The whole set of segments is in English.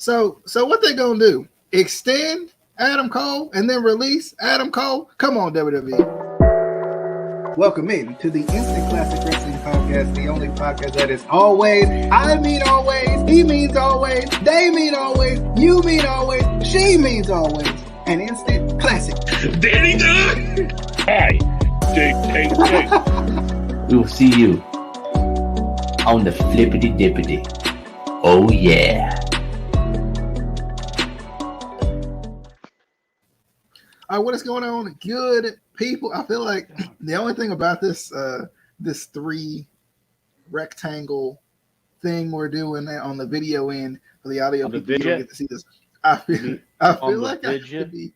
So what they gonna do? Extend Adam Cole and then release Adam Cole? Come on, WWE. Welcome in to the Instant Classic Wrestling Podcast, the only podcast that is always, I mean always, he means always, they mean always, you mean always, she means always, an instant classic. Danny Dunn! Hi, Dick. We will see you on the flippity dippity. Oh yeah. All right, what is going on, good people? I feel like the only thing about this this 3 rectangle thing we're doing on the video end for the audio people, you don't get to see this. I feel like I have to be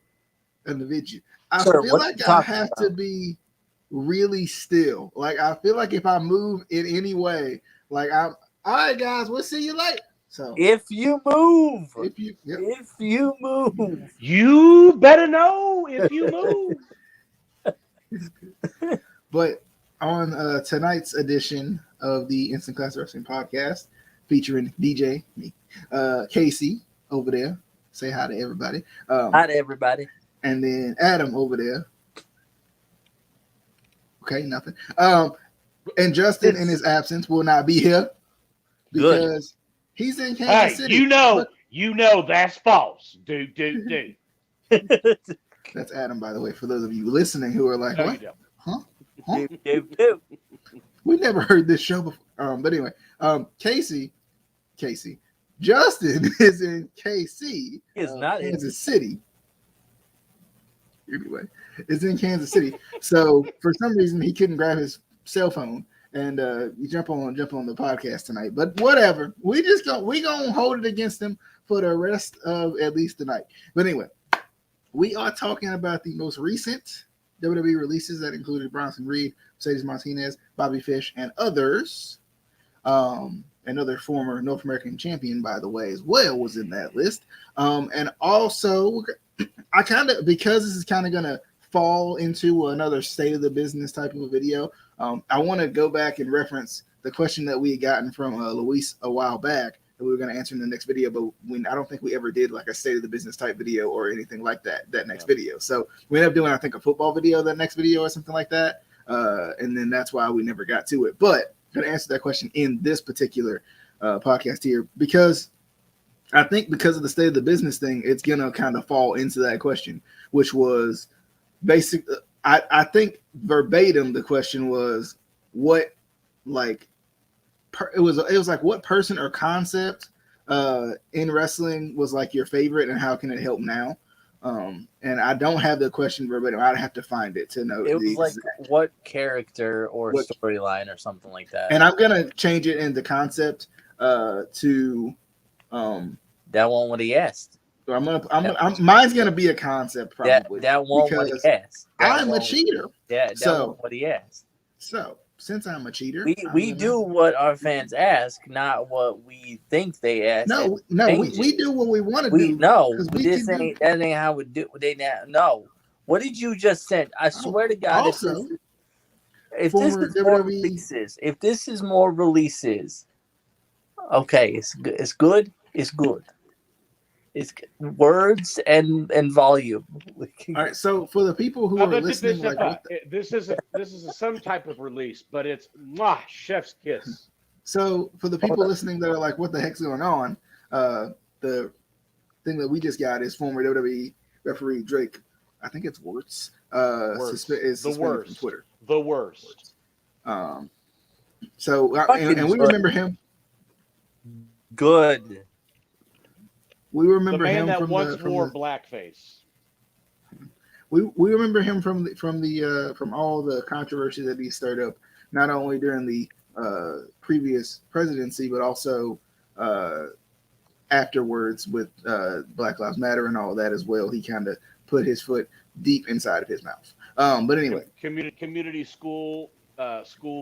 in the video. I feel like I have to be really still. Like I feel like if I move in any way, like I'm all right, guys. We'll see you later. So if you move, you better know if you move. But on tonight's edition of the Instant Classic Wrestling Podcast, featuring DJ, me, Casey over there. Say hi to everybody. Hi to everybody. And then Adam over there. Okay, nothing. And Justin, in his absence, will not be here because he's in Kansas City. You know that's false. Do. That's Adam, by the way, for those of you listening who are like, what? Huh? We never heard this show before. But anyway, Casey, Justin is in KC. Is not in Kansas City. Anyway, it's in Kansas City. So for some reason he couldn't grab his cell phone and you jump on the podcast tonight. But whatever. We gonna hold it against him for the rest of at least the night. But anyway, we are talking about the most recent WWE releases that included Bronson Reed, Mercedes Martinez, Bobby Fish, and others. Another former North American champion, by the way, as well, was in that list. And also, I because this is kind of going to fall into another state of the business type of a video, I want to go back and reference the question that we had gotten from Luis a while back that we were going to answer in the next video, but I don't think we ever did like a state of the business type video or anything like that next video. So we ended up doing, I think, a football video that next video or something like that. And then that's why we never got to it. But I'm going to answer that question in this particular podcast here, because I think because of the state of the business thing, it's going to kind of fall into that question, which was basically, I think verbatim, the question was what, like, it was like what person or concept in wrestling was like your favorite and how can it help now? And I don't have the question verbatim. I'd have to find it to know. It was like what character or storyline or something like that. And I'm gonna change it into concept to that one what he asked. Mine's gonna be a concept probably. That one what he asked. I'm a cheater. That one what he asked. So since I'm a cheater, we do what our fans ask, not what we think they ask. No, we do what we want to do. No, that ain't how we do. No. What did you just say? I swear to God, also, if this is more releases, okay, it's good. It's good. It's words and volume. All right, so for the people who are listening, this is some type of release, but it's chef's kiss. So for the people listening that are like, what the heck's going on? The thing that we just got is former WWE referee Drake. I think it's Wirtz. Is the worst from Twitter. The worst. So and we remember him. Good. We remember the man him that from once wore blackface. We remember him from all the controversy that he stirred up, not only during the previous presidency, but also afterwards with Black Lives Matter and all of that as well. He kind of put his foot deep inside of his mouth. But anyway, community school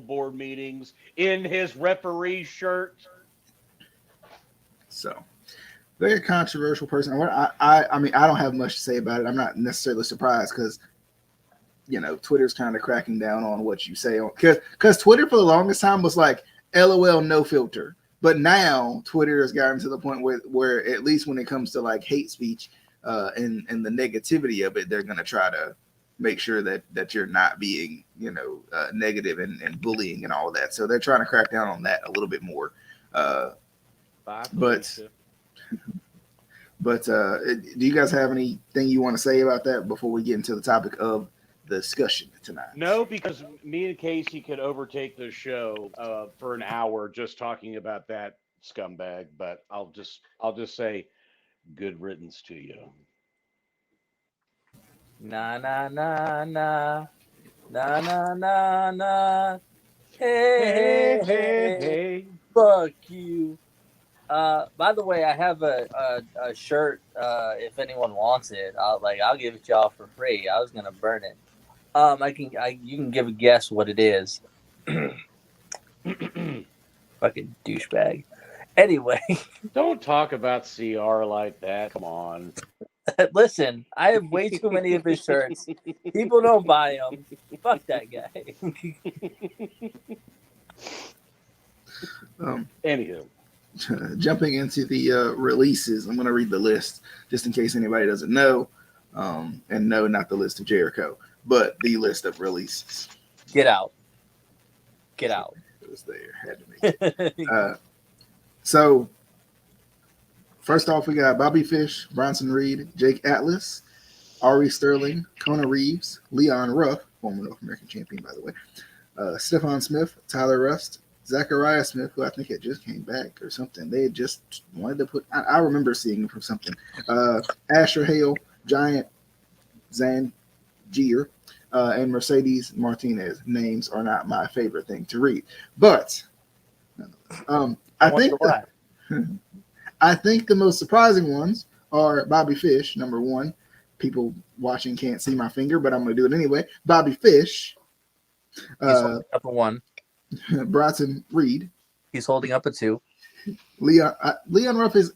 board meetings in his referee shirt. So. Very controversial person. I mean, I don't have much to say about it. I'm not necessarily surprised because, Twitter's kind of cracking down on what you say on because Twitter for the longest time was like LOL no filter. But now Twitter has gotten to the point where at least when it comes to like hate speech and the negativity of it, they're going to try to make sure that you're not being, negative and bullying and all of that. So they're trying to crack down on that a little bit more. But do you guys have anything you want to say about that before we get into the topic of the discussion tonight? No, because me and Casey could overtake the show for an hour just talking about that scumbag. But I'll just say, good riddance to you. Na na na na na na na na. Hey, hey, fuck you. By the way, I have a shirt. If anyone wants it, I'll give it to y'all for free. I was gonna burn it. You can give a guess what it is. Fucking douchebag. Anyway, don't talk about CR like that. Come on. Listen, I have way too many of his shirts. People don't buy them. Fuck that guy. Anywho. Jumping into the releases, I'm going to read the list just in case anybody doesn't know. And no, not the list of Jericho, but the list of releases. Get out. Get out. It was there. Had to make it. So, first off, we got Bobby Fish, Bronson Reed, Jake Atlas, Ari Sterling, Kona Reeves, Leon Ruff, former North American champion, by the way, Stephon Smith, Tyler Rust, Zachariah Smith, who I think had just came back or something. They had just wanted to put. I remember seeing him from something. Asher Hale, Giant Zangier, and Mercedes Martinez. Names are not my favorite thing to read, but I think the most surprising ones are Bobby Fish, number one. People watching can't see my finger, but I'm going to do it anyway. Bobby Fish. He's holding up a 1. Bronson Reed. He's holding up a 2. Leon Ruff is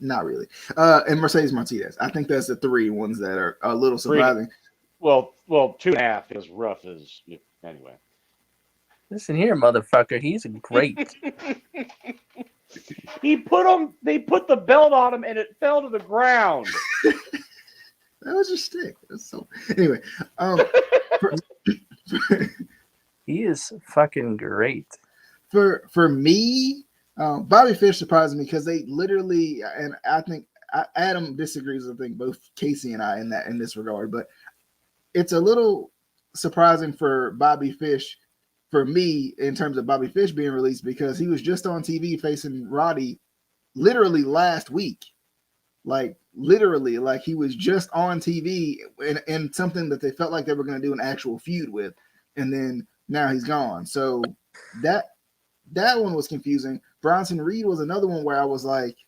not really. And Mercedes Martinez. I think that's the 3 ones that are a little surprising. Well, 2.5 because Ruff is anyway. Listen here, motherfucker. He's great. They put the belt on him and it fell to the ground. That was your stick. Anyway, he is fucking great. For me, Bobby Fish surprised me because they literally, and I think Adam disagrees. I think both Casey and I in this regard, but it's a little surprising for Bobby Fish, for me, in terms of Bobby Fish being released, because he was just on TV facing Roddy literally last week. Literally, he was just on TV in something that they felt like they were going to do an actual feud with, and then now he's gone. So that one was confusing. Bronson Reed was another one where I was like,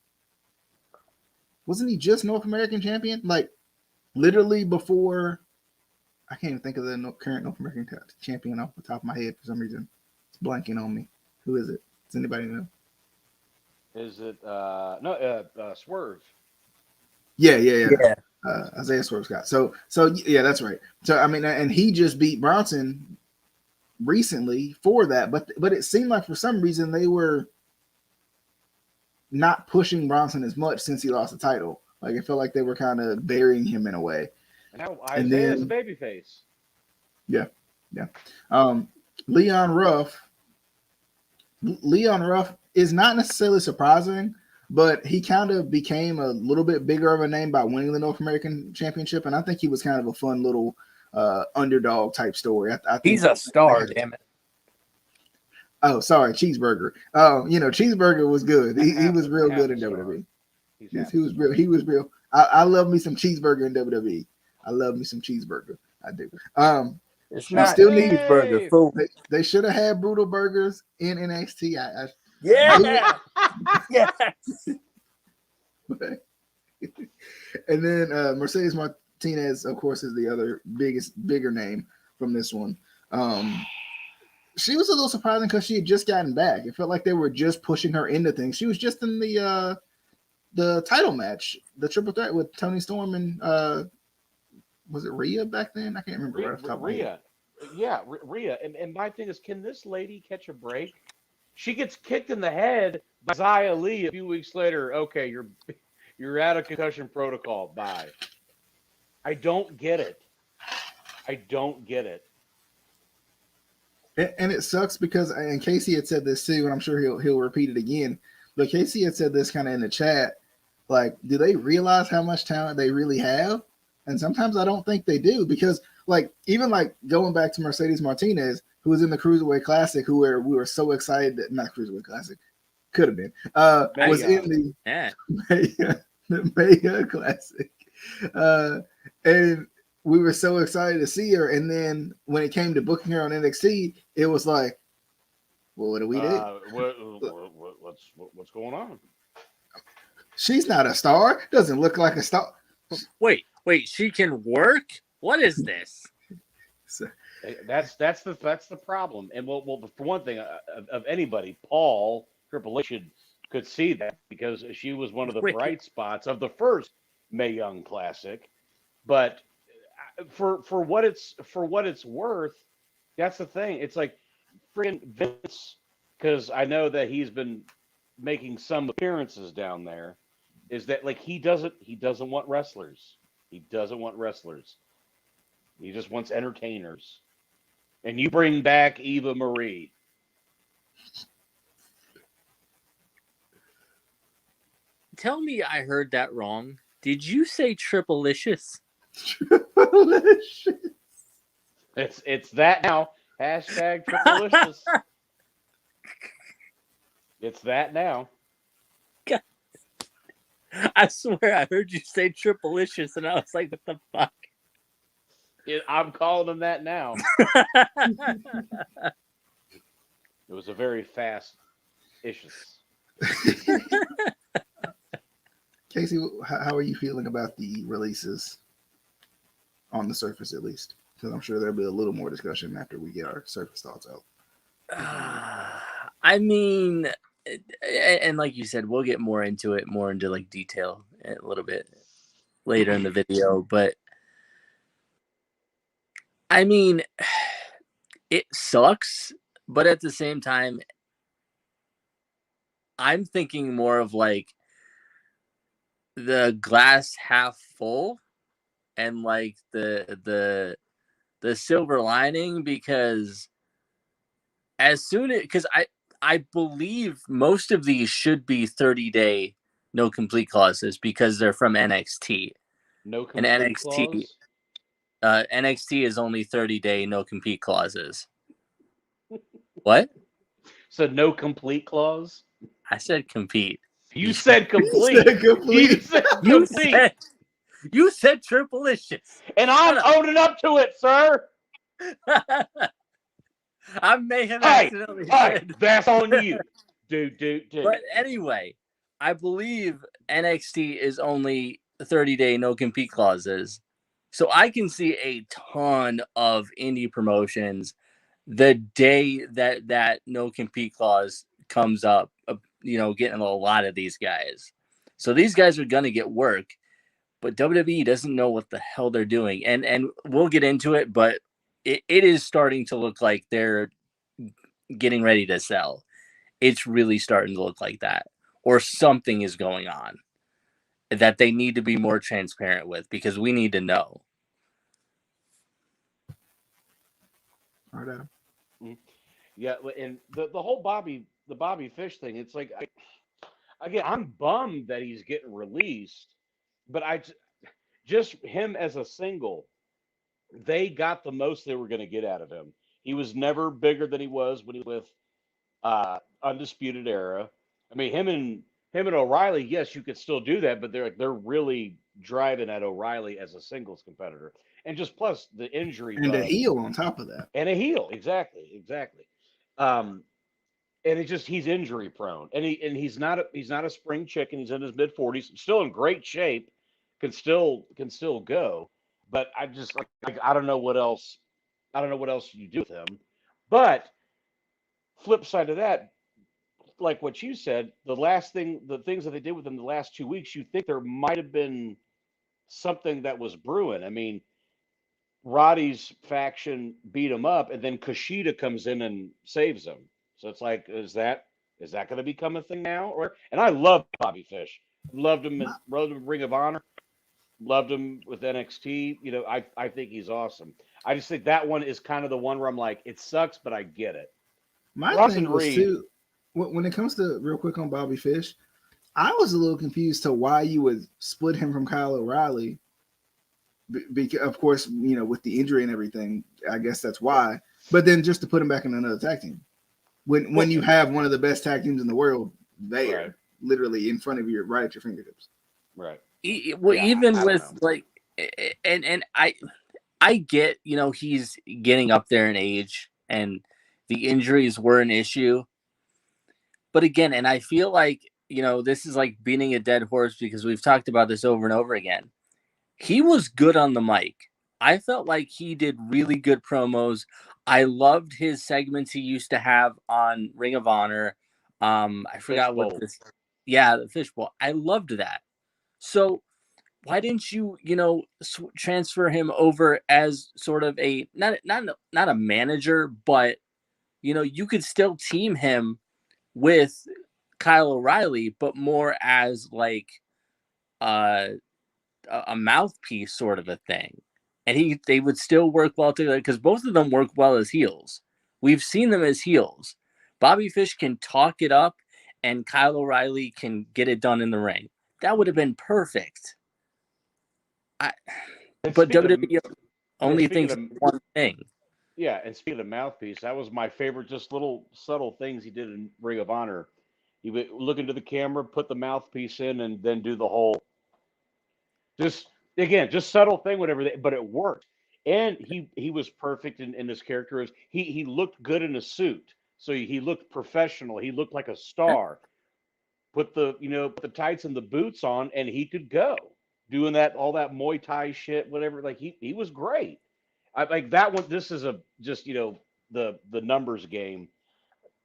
wasn't he just North American champion? Literally before, I can't even think of the current North American champion off the top of my head for some reason. It's blanking on me. Who is it? Does anybody know? Is it Swerve? Yeah. Isaiah Swerve Scott. So yeah, that's right. So I mean, and he just beat Bronson recently for that, but it seemed like for some reason they were not pushing Bronson as much since he lost the title. It felt like they were kind of burying him in a way. And now Isaiah's a babyface. Yeah. Leon Ruff is not necessarily surprising, but he kind of became a little bit bigger of a name by winning the North American Championship, and I think he was kind of a fun little underdog type story. I think he's a star, damn it. Oh, sorry, Cheeseburger. Cheeseburger was good. He was real good in WWE. Yes, he was real. He was real. I love me some Cheeseburger in WWE. I love me some cheeseburger. I do. It's not still cheeseburger food. They should have had brutal burgers in NXT. Yes. And then Mercedes Martinez, of course, is the other bigger name from this one. She was a little surprising because she had just gotten back. It felt like they were just pushing her into things. She was just in the title match, the triple threat with Toni Storm and was it Rhea back then? I can't remember. Rhea. Yeah, Rhea. And my thing is, can this lady catch a break? She gets kicked in the head by Zia Lee a few weeks later. Okay, you're out of concussion protocol. Bye. I don't get it. I don't get it. And it sucks because, and Casey had said this too, and I'm sure he'll repeat it again. But Casey had said this kind of in the chat, like, do they realize how much talent they really have? And sometimes I don't think they do, because like even like going back to Mercedes Martinez, who was in the Cruiserweight Classic, we were so excited that not Cruiserweight Classic, could have been, was in the the Mega Classic, and we were so excited to see her. And then when it came to booking her on NXT, it was like, well, what do we do? What's going on? She's not a star. Doesn't look like a star. Wait, she can work? What is this? So, that's the problem. And well, for one thing, of anybody, Paul Triple H could see that, because she was one of the bright spots of the first Mae Young Classic. But for what it's worth, that's the thing. It's like freaking Vince, because I know that he's been making some appearances down there. Is that like he doesn't want wrestlers? He doesn't want wrestlers. He just wants entertainers. And you bring back Eva Marie. Tell me I heard that wrong. Did you say Triplicious? Triplicious. It's that now. Hashtag Triplicious. It's that now. God. I swear I heard you say Triplicious, and I was like, what the fuck? I'm calling him that now. It was a very fast issues. Casey, how are you feeling about the releases? On the surface, at least, because I'm sure there'll be a little more discussion after we get our surface thoughts out. I mean, and like you said, we'll get more into like detail a little bit later in the video. But I mean, it sucks, but at the same time, I'm thinking more of like the glass half full and like the silver lining, because because I believe most of these should be 30-day no complete clauses because they're from NXT. No complete clause? NXT is only 30-day no compete clauses. What? So no complete clause? I said compete. You said complete. You said Triplicious. And I'm owning up to it, sir. I may have accidentally said. That's on you. Dude. But anyway, I believe NXT is only 30-day no compete clauses. So I can see a ton of indie promotions the day that no compete clause comes up, getting a lot of these guys. So these guys are going to get work, but WWE doesn't know what the hell they're doing. And we'll get into it, but it is starting to look like they're getting ready to sell. It's really starting to look like that, or something is going on that they need to be more transparent with, because we need to know. All right, Adam. Yeah, and the whole Bobby Fish thing, it's like, again, I'm bummed that he's getting released, but just him as a single, they got the most they were going to get out of him. He was never bigger than he was when he was with Undisputed Era. I mean, him and O'Reilly, yes, you could still do that, but they're really driving at O'Reilly as a singles competitor, and just plus the injury and a heel on top of that, and a heel, exactly. And it's just he's injury prone, and he's not a spring chicken. He's in his mid-40s, still in great shape, can still go. But I just I don't know what else you do with him. But flip side of that, like what you said, the things that they did with him the last 2 weeks, you think there might have been something that was brewing. I mean, Roddy's faction beat him up, and then Kushida comes in and saves him. So it's like, is that going to become a thing now? And I love Bobby Fish. Loved him in Ring of Honor. Loved him with NXT. I think he's awesome. I just think that one is kind of the one where I'm like, it sucks, but I get it. My Bronson thing was Reed. too, when it comes to real quick on Bobby Fish, I was a little confused to why you would split him from Kyle O'Reilly. Because of course, with the injury and everything, I guess that's why. But then just to put him back in another tag team, when you have one of the best tag teams in the world there, Right. literally in front of you, right at your fingertips. Right. Well, Yeah, even I with don't know. like, and I get, he's getting up there in age and the injuries were an issue. But again, and I feel like, this is like beating a dead horse because we've talked about this over and over again. He was good on the mic. I felt like he did really good promos. I loved his segments he used to have on Ring of Honor. I forgot what Fishbowl. this. Yeah, the fishbowl. I loved that. So why didn't you, transfer him over as sort of a not a manager, but you could still team him with Kyle O'Reilly, but more as like a mouthpiece sort of a thing, and they would still work well together because both of them work well as heels. We've seen them as heels. Bobby Fish can talk it up, and Kyle O'Reilly can get it done in the ring. That would have been perfect. But WWE only thinks one thing. Yeah, and speaking of mouthpiece, that was my favorite, just little subtle things he did in Ring of Honor. He would look into the camera, put the mouthpiece in, and then do the whole, just subtle thing, whatever, but it worked. And he was perfect in his character. He looked good in a suit, so he looked professional. He looked like a star. Put the tights and the boots on, and he could go doing all that Muay Thai shit, whatever. Like he was great. I like that one. This is just the numbers game.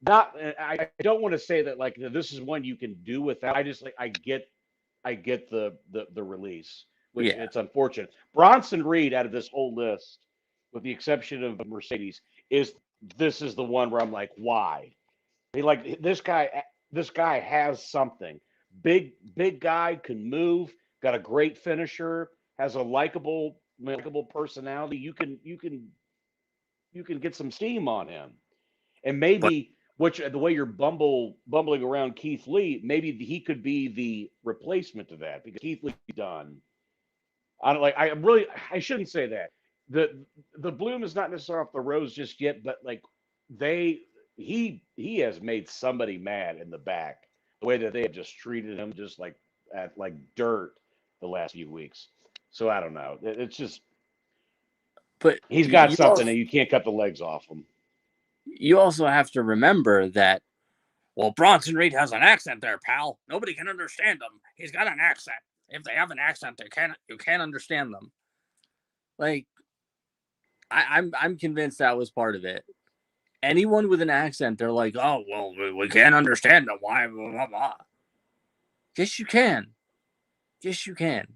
Not I don't want to say that like this is one you can do without. I just like I get the release, which Yeah. it's unfortunate. Bronson Reed out of this whole list, with the exception of Mercedes, this is the one where I'm like, why? Like this guy has something. Big guy, can move, got a great finisher, has a likable personality. You can get some steam on him. And maybe the way you're bumbling around Keith Lee, maybe he could be the replacement to that because Keith Lee's done. I shouldn't say that. The bloom is not necessarily off the rose just yet, but like he has made somebody mad in the back the way that they have just treated him just like dirt the last few weeks. So I don't know. It's just But he's got something and you can't cut the legs off him. You also have to remember that, well, Bronson Reed has an accent there, pal. Nobody can understand him. He's got an accent. If they have an accent, you can't understand them. Like, I'm convinced that was part of it. Anyone with an accent, they're like, oh, well, we can't understand them. Why, blah, blah, blah. Yes, you can. Yes, you can.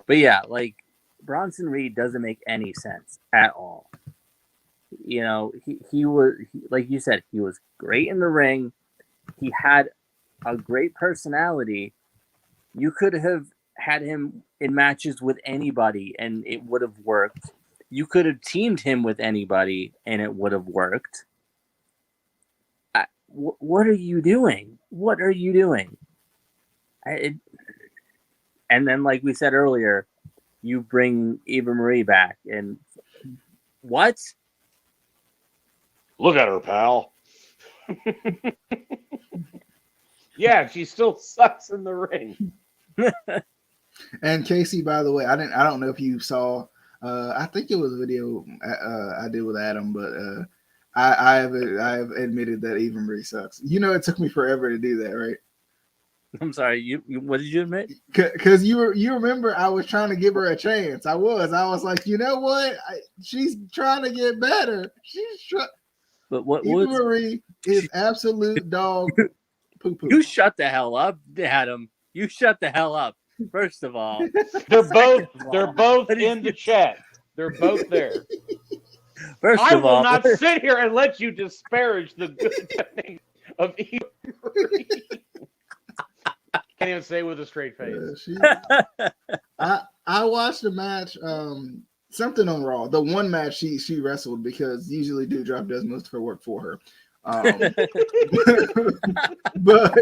But yeah, like, Bronson Reed doesn't make any sense at all. He was, like you said, he was great in the ring. He had a great personality. You could have had him in matches with anybody and it would have worked. You could have teamed him with anybody and it would have worked. What are you doing? What are you doing? And then, like we said earlier, you bring Eva Marie back and what? Look at her, pal. Yeah, she still sucks in the ring. And Casey, by the way, I don't know if you saw. I think it was a video I did with Adam, but I have admitted that Eva Marie sucks. It took me forever to do that, right? I'm sorry. You what did you admit? Because you remember I was trying to give her a chance. I was like, you know what? She's trying to get better. But what Eva Marie is absolute dog poo-poo. You shut the hell up, Adam. You shut the hell up. First of all, they're both in the chat. They're both there. First I of will all, not sit here and let you disparage the good thing of Eva Marie. Can't even say it with a straight face. I watched the match, something on Raw. The one match she wrestled because usually Doudrop does most of her work for her. But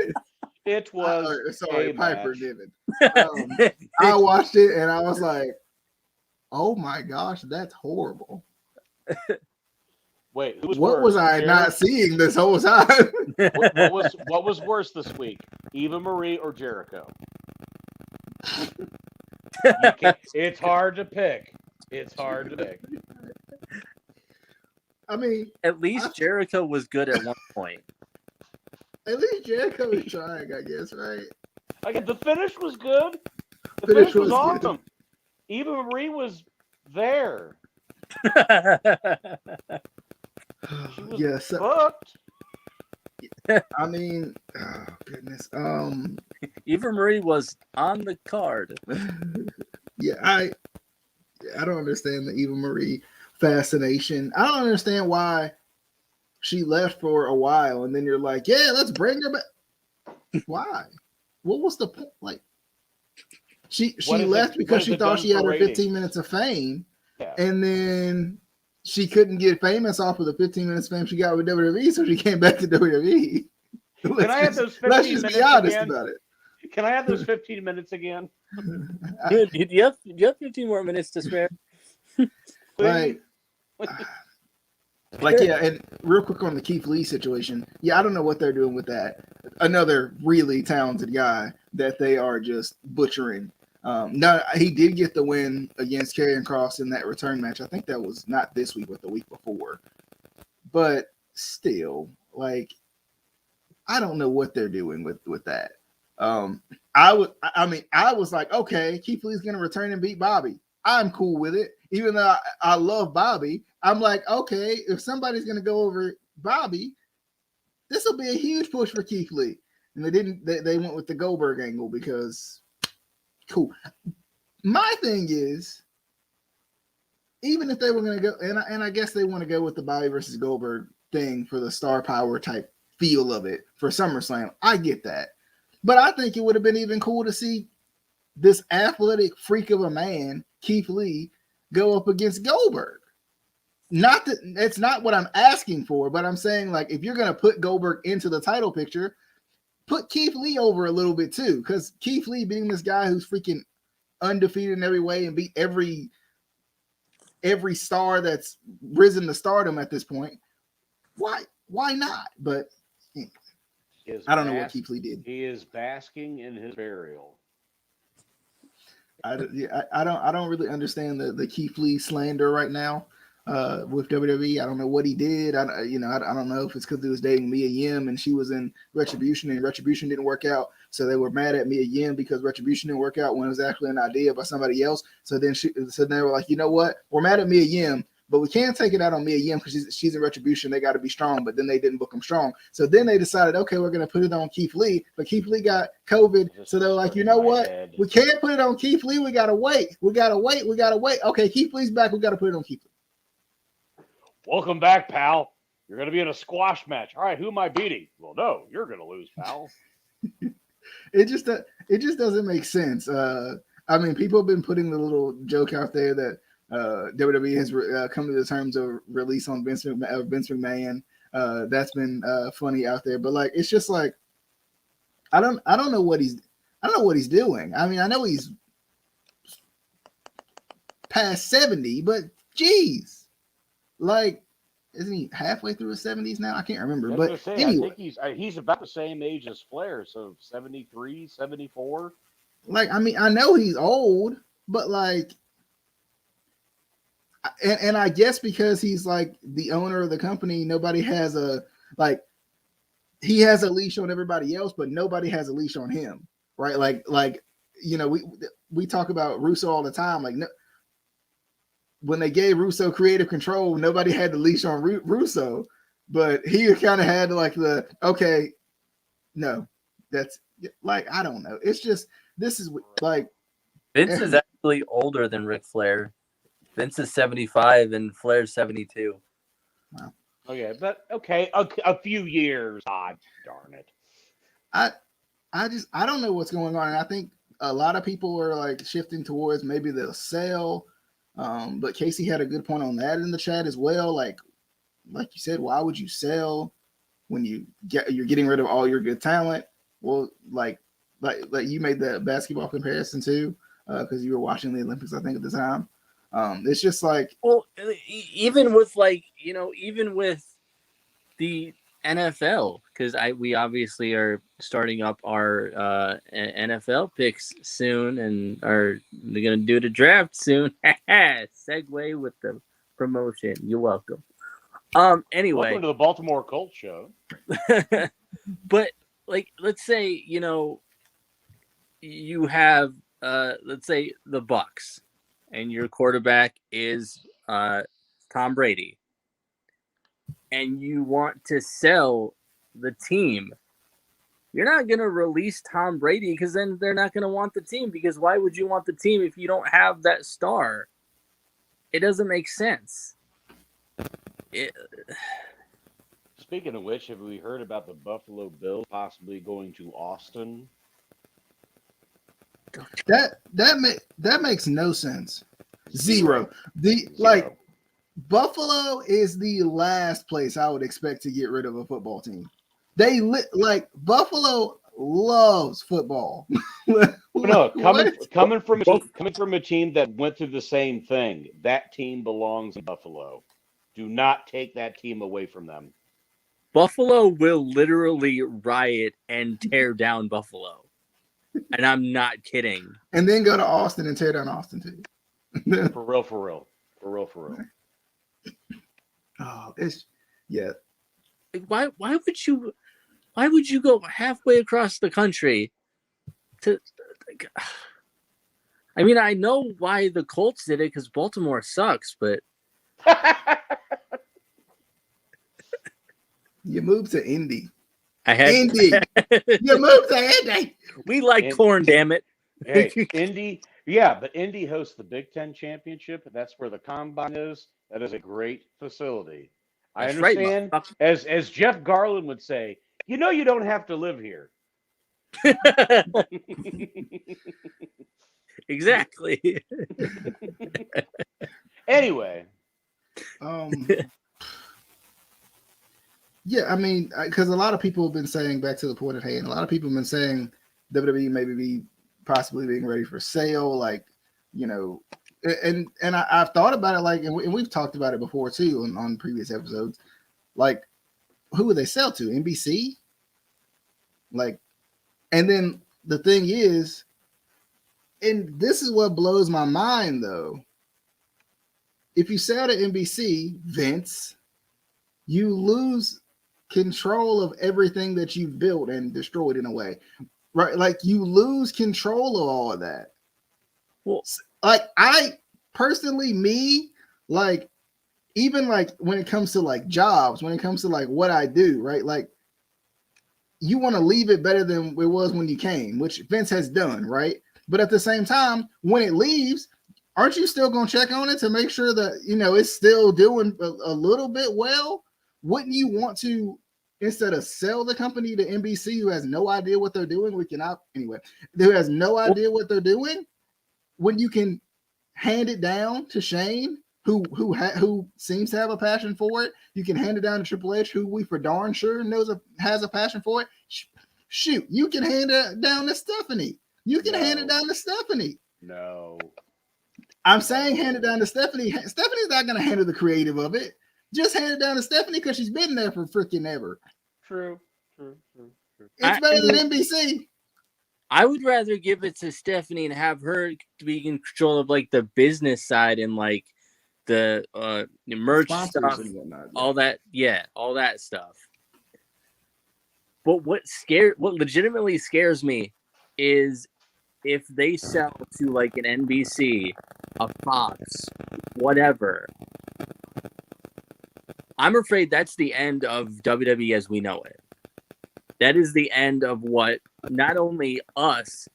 It was Piper match. did it. I watched it and I was like, "Oh my gosh, that's horrible." Wait, who was What worse? was I not seeing this whole time? What was worse this week? Eva Marie or Jericho? It's hard to pick. It's hard to pick. I mean, at least Jericho was good at one point. At least Jericho was trying, I guess, right? Like, the finish was good. The finish was awesome. Eva Marie was there. She was booked. I mean, oh goodness. Eva Marie was on the card. Yeah, I don't understand the Eva Marie fascination. I don't understand why she left for a while and then you're like, yeah, let's bring her back. Why? What was the point? Like, she left because she thought she had her 15 minutes of fame, and then she couldn't get famous off of the 15 minutes of fame she got with WWE, so she came back to WWE. Can I have those 15 let's just minutes be honest again? about it. Can I have those 15 minutes again? Do you have 15 more minutes to spare? Like, yeah, and real quick on the Keith Lee situation. Yeah, I don't know what they're doing with that. Another really talented guy that they are just butchering. No, he did get the win against Karrion Kross in that return match. I think that was not this week, but the week before. But still, like, I don't know what they're doing with that. I was like, okay, Keith Lee's gonna return and beat Bobby. I'm cool with it, even though I love Bobby. I'm like, okay, if somebody's gonna go over Bobby, this will be a huge push for Keith Lee. And they didn't. They went with the Goldberg angle because cool. My thing is, even if they were gonna go, and I guess they want to go with the Bobby versus Goldberg thing for the star power type feel of it for SummerSlam. I get that, but I think it would have been even cool to see this athletic freak of a man, Keith Lee, go up against Goldberg. Not that it's not what I'm asking for, but I'm saying, like, if you're gonna put Goldberg into the title picture, put Keith Lee over a little bit too, because Keith Lee being this guy who's freaking undefeated in every way and beat every star that's risen to stardom at this point. Why not? But I don't know what Keith Lee did. He is basking in his burial. I don't really understand the Keith Lee slander right now with WWE. I don't know what he did. I don't know if it's because he was dating Mia Yim and she was in Retribution and Retribution didn't work out, so they were mad at Mia Yim because Retribution didn't work out when it was actually an idea by somebody else. So then they were like, you know what? We're mad at Mia Yim, but we can't take it out on Mia Yim because she's in Retribution. They got to be strong, but then they didn't book him strong. So then they decided, okay, we're going to put it on Keith Lee, but Keith Lee got COVID. So they're like, you know what? We can't put it on Keith Lee. We got to wait. Okay, Keith Lee's back. We got to put it on Keith Lee. Welcome back, pal. You're going to be in a squash match. All right, who am I beating? Well, no, you're going to lose, pal. It just doesn't make sense. I mean, people have been putting the little joke out there that WWE has come to the terms of release on Vince McMahon. That's been funny out there, but like, it's just like, I don't know what he's doing. I mean, I know he's past 70, but geez, like, isn't he halfway through his 70s now? I can't remember. But anyway, I think he's about the same age as Flair, so 73, 74. Like, I mean, I know he's old, but like, and I guess because he's like the owner of the company, nobody has he has a leash on everybody else, but nobody has a leash on him, right? Like you know, we talk about Russo all the time. Like, no, when they gave Russo creative control, nobody had the leash on Russo, but he kind of had like that's like, I don't know. It's just, this is like, Vince is actually older than Ric Flair. Vince is 75 and Flair's 72. Wow. Okay, but okay, a few years. God darn it. I don't know what's going on, and I think a lot of people are like shifting towards maybe they'll sell. But Casey had a good point on that in the chat as well. Like you said, why would you sell when you're getting rid of all your good talent? Well, like you made the basketball comparison too, because you were watching the Olympics, I think, at the time. It's just like, well, even with even with the NFL, because we obviously are starting up our NFL picks soon, and are going to do the draft soon. Segue with the promotion. You're welcome. Anyway, welcome to the Baltimore Colts show. But like, let's say you have let's say the Bucks, and your quarterback is Tom Brady, and you want to sell the team. You're not going to release Tom Brady because then they're not going to want the team, because why would you want the team if you don't have that star? It doesn't make sense. Speaking of which, have we heard about the Buffalo Bills possibly going to Austin? that makes no sense. Zero. Like, Buffalo is the last place I would expect to get rid of a football team. Buffalo loves football. No, coming from a team that went through the same thing. That team belongs in Buffalo. Do not take that team away from them. Buffalo will literally riot and tear down Buffalo. And I'm not kidding. And then go to Austin and tear down Austin too. For real. Oh, yeah. Why would you go halfway across the country to? I mean, I know why the Colts did it, because Baltimore sucks, but you moved to Indy. Indy. You moved to Indy. We like corn, damn it. Hey, Indy. Yeah, but Indy hosts the Big Ten Championship. That's where the Combine is. That is a great facility. I understand. Right, as Jeff Garland would say, you don't have to live here. Exactly. Anyway. Yeah, I mean, because a lot of people have been saying, back to the point at hand, a lot of people have been saying WWE maybe be possibly being ready for sale, like, and I've thought about it, like, and we've talked about it before too on previous episodes, like, who would they sell to? NBC? Like, and then the thing is, and this is what blows my mind though, if you sell to NBC, Vince, you lose control of everything that you've built and destroyed in a way, right? Like, you lose control of all of that. Well, like, I personally, like, even like when it comes to like jobs, when it comes to like what I do, right? Like, you want to leave it better than it was when you came, which Vince has done, right? But at the same time, when it leaves, aren't you still going to check on it to make sure that, it's still doing a little bit well? Wouldn't you want to, instead of sell the company to NBC, who has no idea what they're doing, who has no idea what they're doing, when you can hand it down to Shane, who seems to have a passion for it? You can hand it down to Triple H, who we for darn sure has a passion for it. Shoot, you can hand it down to Stephanie. Hand it down to Stephanie. No. I'm saying hand it down to Stephanie. Stephanie's not going to handle the creative of it. Just hand it down to Stephanie because she's been there for freaking ever. True. It's better than NBC. I would rather give it to Stephanie and have her be in control of like the business side and like the merch stuff, all that stuff. But what legitimately scares me is if they sell to like an NBC, a Fox, whatever. I'm afraid that's the end of WWE as we know it. That is the end of what not only us,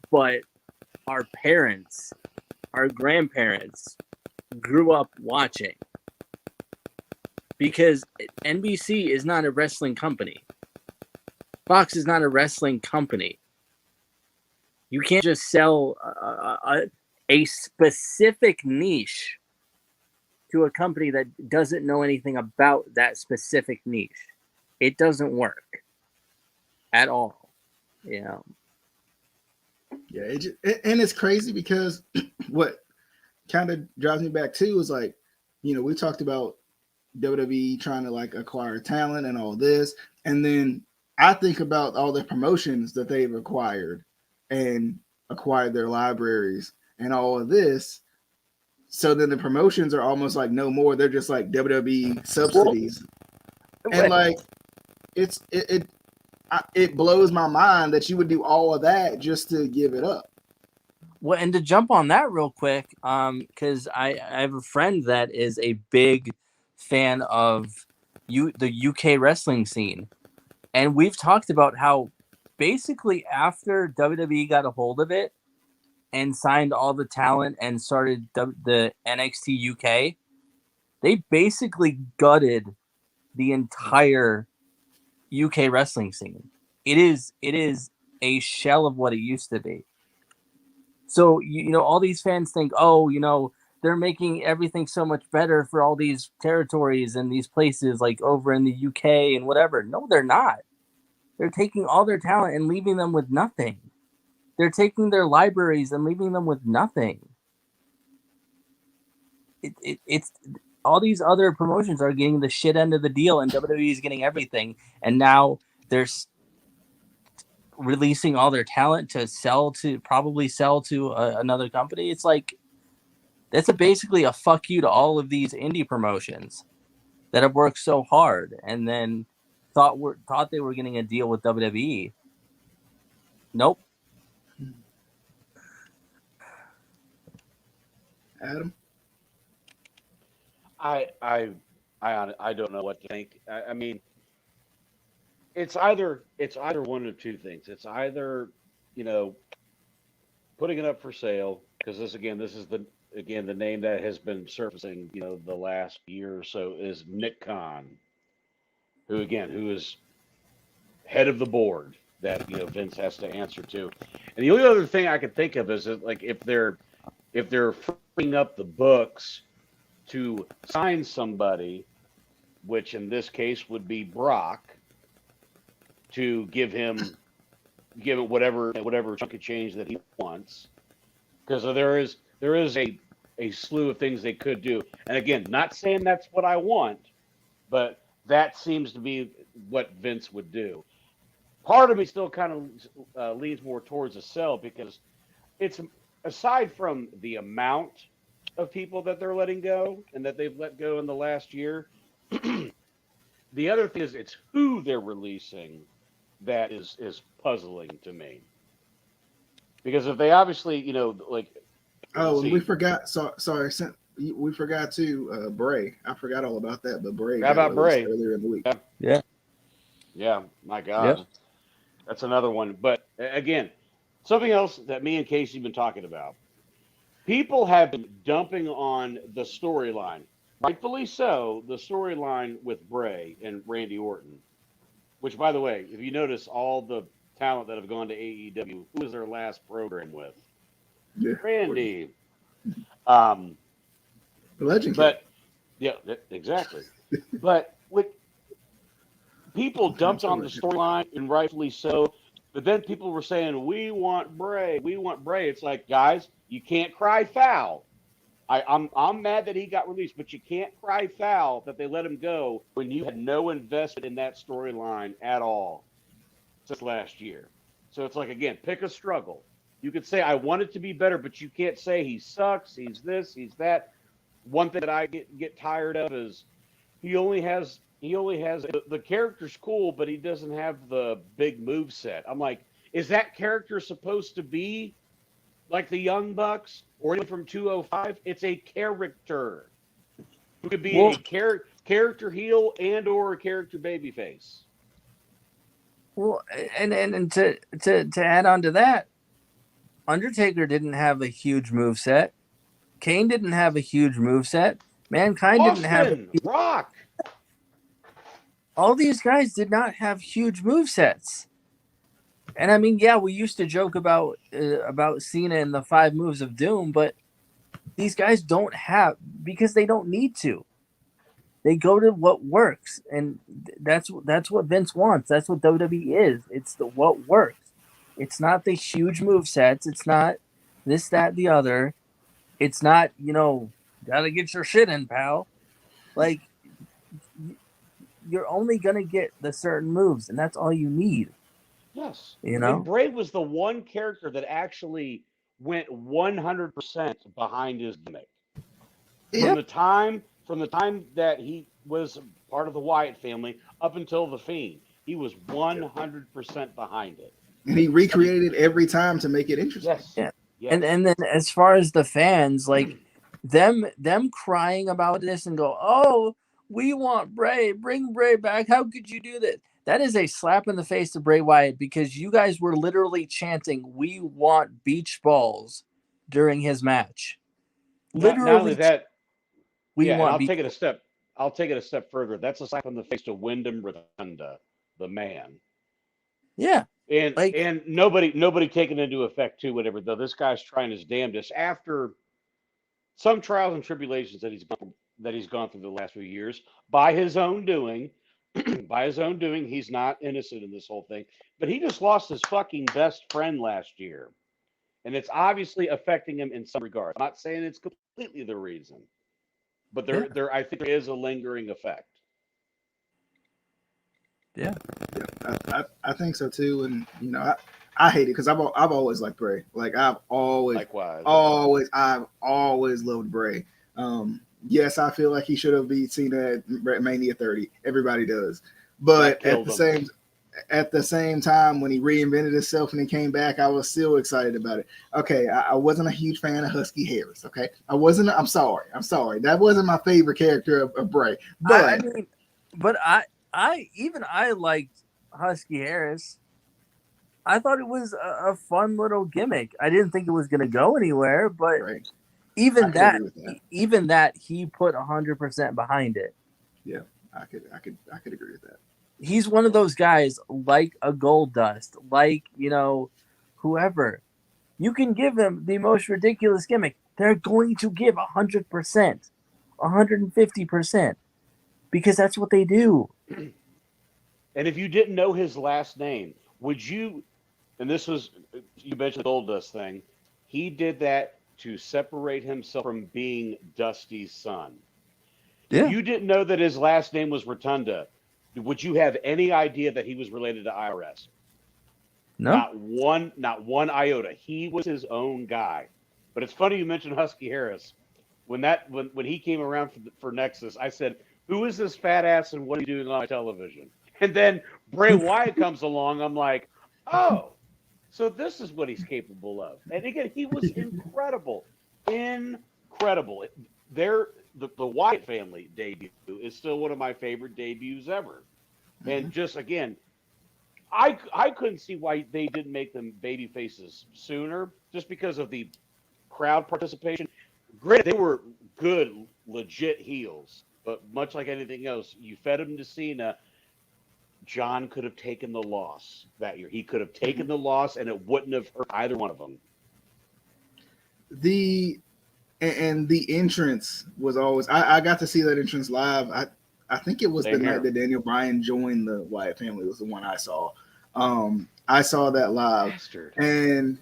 but our parents, our grandparents, grew up watching. Because NBC is not a wrestling company. Fox is not a wrestling company. You can't just sell a specific niche to a company that doesn't know anything about that specific niche. It doesn't work at all. You know. Yeah, and it's crazy because what kind of drives me back too is like, we talked about WWE trying to like acquire talent and all this, and then I think about all the promotions that they've acquired and acquired their libraries and all of this. So then the promotions are almost like no more. They're just like WWE subsidies, and like it blows my mind that you would do all of that just to give it up. Well, and to jump on that real quick, because I have a friend that is a big fan of the UK wrestling scene, and we've talked about how basically after WWE got a hold of it and signed all the talent and started the NXT UK, they basically gutted the entire UK wrestling scene. It is a shell of what it used to be. So, all these fans think, they're making everything so much better for all these territories and these places like over in the UK and whatever. No, they're not. They're taking all their talent and leaving them with nothing. They're taking their libraries and leaving them with nothing. It's all these other promotions are getting the shit end of the deal, and WWE is getting everything. And now they're releasing all their talent to probably sell to another company. It's like that's basically a fuck you to all of these indie promotions that have worked so hard and then thought they were getting a deal with WWE. Nope. Adam, I don't know what to think. I mean, it's either one of two things. It's either putting it up for sale because this is the name that has been surfacing the last year or so is Nick Khan, who is head of the board that Vince has to answer to. And the only other thing I could think of is that, like if they're freeing up the books to sign somebody, which in this case would be Brock, to give him whatever chunk of change that he wants, because there is a slew of things they could do. And again, not saying that's what I want, but that seems to be what Vince would do. Part of me still kind of leans more towards a sell because it's aside from the amount of people that they're letting go and that they've let go in the last year. The other thing is it's who they're releasing that is puzzling to me. Because if they obviously, we forgot. Sorry, we forgot to Bray. I forgot all about that, but Bray. How about Bray earlier in the week? Yeah. My God, that's another one. But again, something else that me and Casey have been talking about. People have been dumping on the storyline, rightfully so, the storyline with Bray and Randy Orton. Which, by the way, if you notice, all the talent that have gone to AEW, who was their last program with? Yeah. Randy. The Legend. But yeah, exactly. But with people dumped on the storyline, and rightfully so. But then people were saying, "We want Bray. We want Bray." It's like, guys, you can't cry foul. I'm mad that he got released, but you can't cry foul that they let him go when you had no investment in that storyline at all since last year. So it's like, again, pick a struggle. You could say I want it to be better, but you can't say he sucks, he's this, he's that. One thing that I get tired of is he only has the character's cool, but he doesn't have the big move set. I'm like, is that character supposed to be like the Young Bucks or even from 205? It's a character who could be a character heel and or a character babyface. Well, and to add on to that, Undertaker didn't have a huge move set. Kane didn't have a huge moveset. Mankind didn't have. Austin, Rock. All these guys did not have huge movesets. And I mean, yeah, we used to joke about Cena and the 5 moves of doom, but these guys don't have, because they don't need to. They go to what works, and that's what Vince wants. That's what WWE is. It's the what works. It's not the huge movesets. It's not this, that, the other. It's not, gotta get your shit in, pal. Like, you're only gonna get the certain moves, and that's all you need. Yes. You And know, Bray was the one character that actually went 100% behind his gimmick. Yeah. From the time that he was part of the Wyatt family up until the Fiend, he was 100% behind it. And he recreated every time to make it interesting. Yes. yeah. Yes. And then as far as the fans, like them crying about this and go, oh, we want Bray, bring Bray back. How could you do that? That is a slap in the face to Bray Wyatt, because you guys were literally chanting, "We want beach balls" during his match. Not only that, we yeah, and want I'll beach. take it a step further. That's a slap in the face to Wyndham Rotunda, the man. Yeah, And nobody taken into effect too, whatever, though this guy's trying his damnedest after some trials and tribulations that he's gone through the last few years by his own doing. By his own doing, he's not innocent in this whole thing. But he just lost his fucking best friend last year. And it's obviously affecting him in some regard. I'm not saying it's completely the reason, but there I think there is a lingering effect. Yeah. I think so too, and I hate it because I've always liked Bray. Like I've always loved Bray. Yes, I feel like he should have beat Cena at Mania 30. Everybody does, but at the same time, when he reinvented himself and he came back, I was still excited about it. Okay, I wasn't a huge fan of Husky Harris. Okay, I wasn't. I'm sorry. That wasn't my favorite character of Bray. But I liked Husky Harris. I thought it was a fun little gimmick. I didn't think it was going to go anywhere, but right. even that he put 100% behind it. Yeah, I could agree with that. He's one of those guys like a Goldust, like, whoever. You can give them the most ridiculous gimmick. They're going to give 100%, 150%, because that's what they do. And if you didn't know his last name, would you, and this was, you mentioned the Goldust thing, he did that to separate himself from being Dusty's son. Yeah. If you didn't know that his last name was Rotunda, would you have any idea that he was related to IRS? No. Not one iota. He was his own guy. But it's funny you mentioned Husky Harris. When he came around for Nexus, I said, "Who is this fat ass and what are you doing on my television?" And then Bray Wyatt comes along. I'm like, "Oh, so this is what he's capable of." And again, he was incredible. Incredible. The Wyatt family debut is still one of my favorite debuts ever. And just again, I couldn't see why they didn't make them baby faces sooner, just because of the crowd participation. Granted, they were good, legit heels, but much like anything else, you fed them to Cena. John could have taken the loss that year. He could have taken the loss, and it wouldn't have hurt either one of them. The entrance was always. I got to see that entrance live. I think it was the night that Daniel Bryan joined the Wyatt family. Was the one I saw. I saw that live, and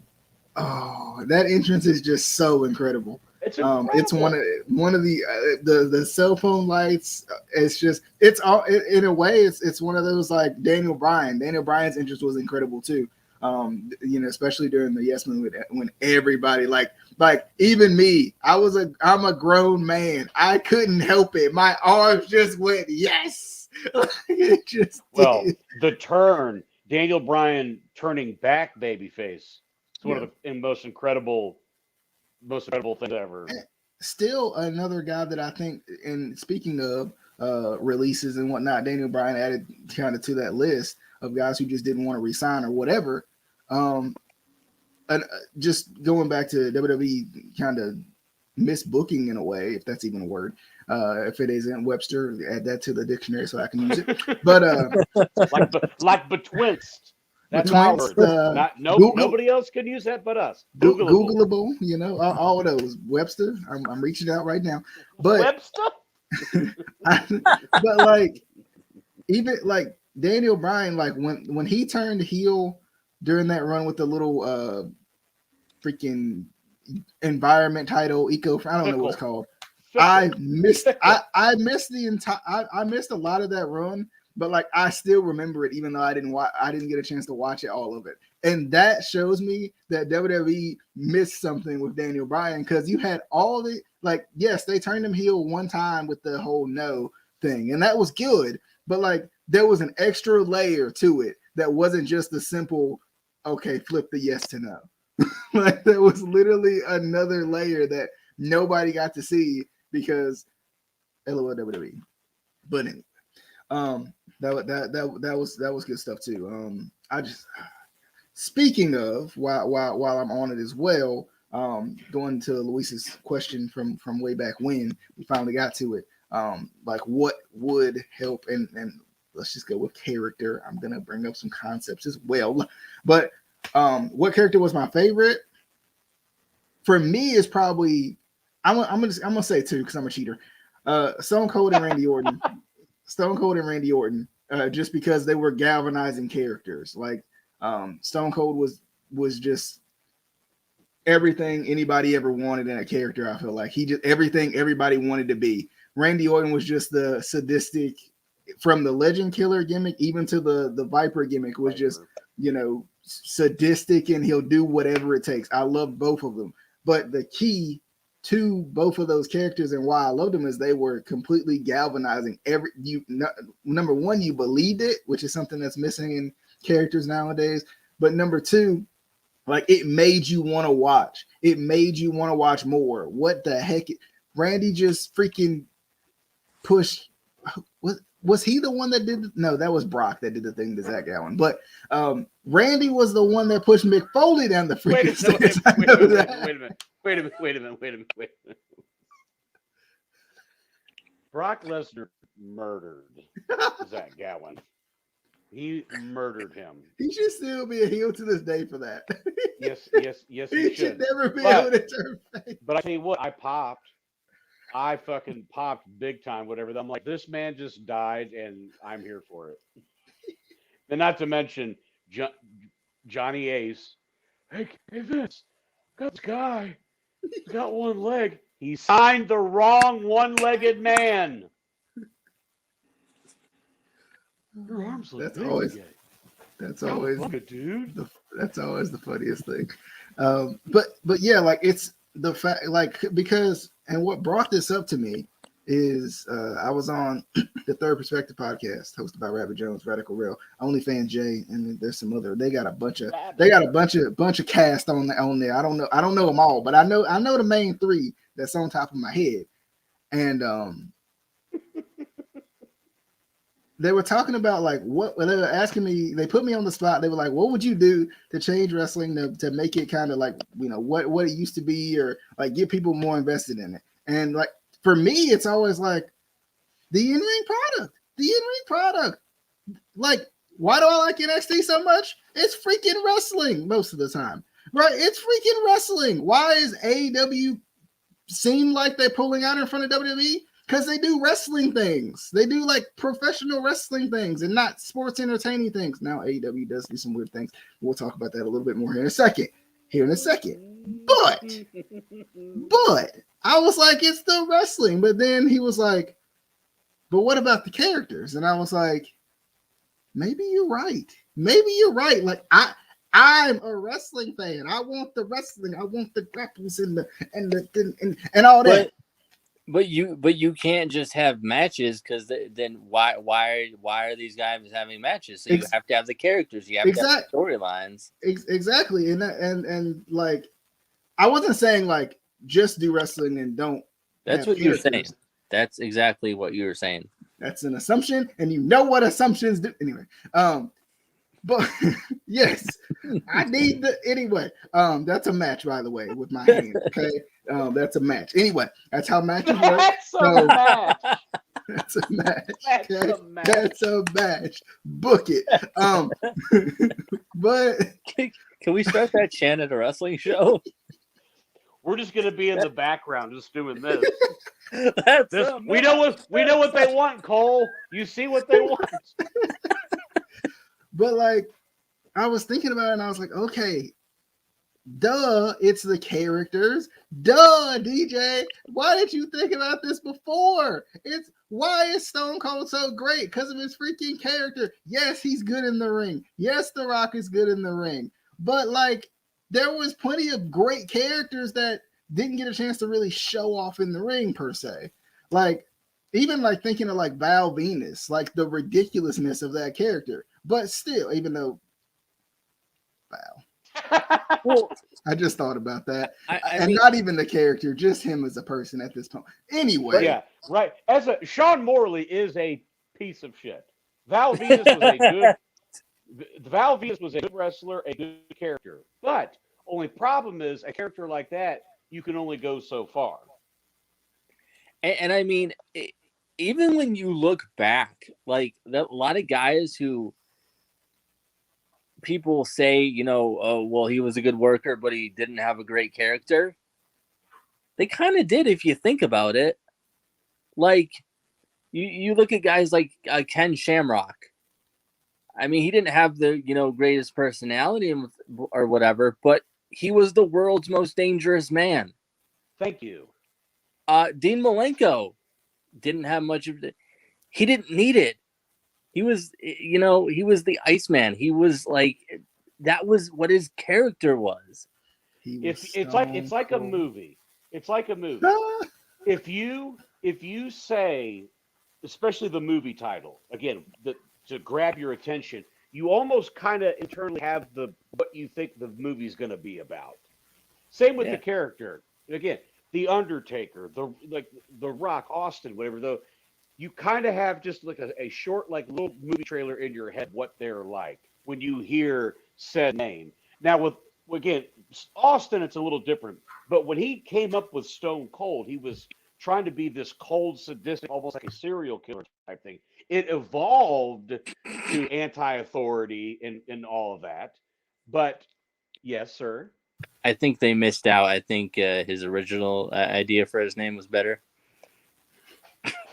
that entrance is just so incredible. It's incredible. It's one of the cell phone lights. It's all in a way. It's one of those like Daniel Bryan. Daniel Bryan's entrance was incredible too. Especially during the Yes movie when everybody like even me, I'm a grown man. I couldn't help it. My arms just went yes. It just did. The turn, Daniel Bryan turning back babyface. It's one of the most incredible things ever. Still another guy that I think, and speaking of releases and whatnot, Daniel Bryan added kind of to that list of guys who just didn't want to resign or whatever. And just going back to WWE kind of misbooking in a way, if that's even a word. If it isn't Webster, add that to the dictionary so I can use it. But like betwixt. That's betwixt, our word. Nobody else can use that but us. Googleable, you know, all of those. Webster, I'm reaching out right now. But Webster. but like even like Daniel Bryan, like when he turned heel during that run with the little freaking environment title, I don't know what it's called. I missed the entire I missed a lot of that run, but like I still remember it, even though I didn't get a chance to watch it, all of it. And that shows me that WWE missed something with Daniel Bryan, because you had all the, like, yes, they turned him heel one time with the whole no thing, and that was good, but like there was an extra layer to it that wasn't just a simple, okay, flip the yes to no. Like there was literally another layer that nobody got to see because LOL WWE. But anyway, that was good stuff too. I just, speaking of, while I'm on it as well, going to Luis's question from way back when we finally got to it, like what would help, and let's just go with character. I'm gonna bring up some concepts as well, but what character was my favorite? For me, is probably I'm gonna say two because I'm a cheater. Stone Cold and Randy Orton. Stone Cold and Randy Orton, just because they were galvanizing characters. Like Stone Cold was just everything anybody ever wanted in a character. I feel like he just everything everybody wanted to be. Randy Orton was just the sadistic, from the Legend Killer gimmick even to the Viper gimmick, was just, you know, sadistic, and he'll do whatever it takes. I love both of them, but the key to both of those characters and why I loved them is they were completely galvanizing. Number one, you believed it, which is something that's missing in characters nowadays. But number two, like, it made you want to watch. It made you want to watch more. What the heck? Randy just freaking pushed. Was he the one that did? No, that was Brock that did the thing to Zach Allen. But Randy was the one that pushed Mick Foley down the freaking stairs. Wait a minute. Brock Lesnar murdered Zach Gowen. He murdered him. He should still be a heel to this day for that. Yes, he should never be able to turn face. But I tell you what, I fucking popped big time, whatever. I'm like, this man just died, and I'm here for it. And not to mention Johnny Ace. Hey, Vince, got this guy. He's got one leg. He signed the wrong one-legged man. Your arms look big. That's always look at dude. That's always the funniest thing. But yeah, like, it's the fact, like, because, and what brought this up to me is I was on the Third Perspective podcast hosted by Rabbit Jones, Radical Real, OnlyFans Jay, and there's some other. They got a bunch of cast on there. I don't know them all, but I know the main three that's on top of my head. And they were talking about, like, what they were asking me. They put me on the spot. They were like, "What would you do to change wrestling to make it kind of like, you know, what it used to be, or like get people more invested in it?" And like, for me, it's always like the in-ring product. The in-ring product. Like, why do I like NXT so much? It's freaking wrestling most of the time, right? It's freaking wrestling. Why is AEW seem like they're pulling out in front of WWE? Because they do wrestling things. They do like professional wrestling things and not sports entertaining things. Now AEW does do some weird things. We'll talk about that a little bit more here in a second. But I was like, it's still wrestling. But then he was like, but what about the characters? And I was like, maybe you're right. Like, I'm a wrestling fan. I want the wrestling. I want the grapples and all that. But you can't just have matches, because then why are these guys having matches? So you have to have the characters. You have to have storylines. Exactly, and like, I wasn't saying like just do wrestling and don't. That's what you're saying. That's exactly what you were saying. That's an assumption, and you know what assumptions do. Anyway, But yes, I need the anyway. That's a match, by the way, with my hand. Okay, that's a match. Anyway, that's how matches work. That's a So, match. that's a match. That's Okay? a match. That's a match. Book it. But Can we start that chant at a wrestling show? We're just gonna be in the background, just doing this. That's We know what they want, Cole. You see what they want. but like I was thinking about it and I was like, okay, duh, it's the characters. Duh, DJ. Why did you think about this before? It's why is Stone Cold so great? Because of his freaking character. Yes, he's good in the ring. Yes, The Rock is good in the ring. But like there was plenty of great characters that didn't get a chance to really show off in the ring per se. Like even like thinking of like Val Venus, like the ridiculousness of that character. But still, even though Val. Well, I just thought about that. I And mean, not even the character, just him as a person at this point. Anyway. Yeah, right. Sean Morley is a piece of shit. Val Venus was a good wrestler, a good character. But only problem is a character like that, you can only go so far. and I mean, even when you look back, like a lot of guys who people say, you know, oh, well, he was a good worker, but he didn't have a great character. They kind of did, if you think about it. Like, you look at guys like Ken Shamrock. I mean, he didn't have the, you know, greatest personality or whatever, but he was the world's most dangerous man. Thank you. Dean Malenko didn't have much of it. He didn't need it. He was, you know, he was the Iceman. He was like, that was what his character was. It's like a movie. It's like a movie. If you say, especially the movie title, again, to grab your attention, you almost kind of internally have what you think the movie's going to be about. Same with the character. Again, The Undertaker, the Rock, Austin, whatever. Though you kind of have just like a short, like little movie trailer in your head what they're like when you hear said name. Now with again Austin, it's a little different. But when he came up with Stone Cold, he was trying to be this cold, sadistic, almost like a serial killer type thing. It evolved to anti-authority and all of that. But yes, sir. I think they missed out. I think his original idea for his name was better.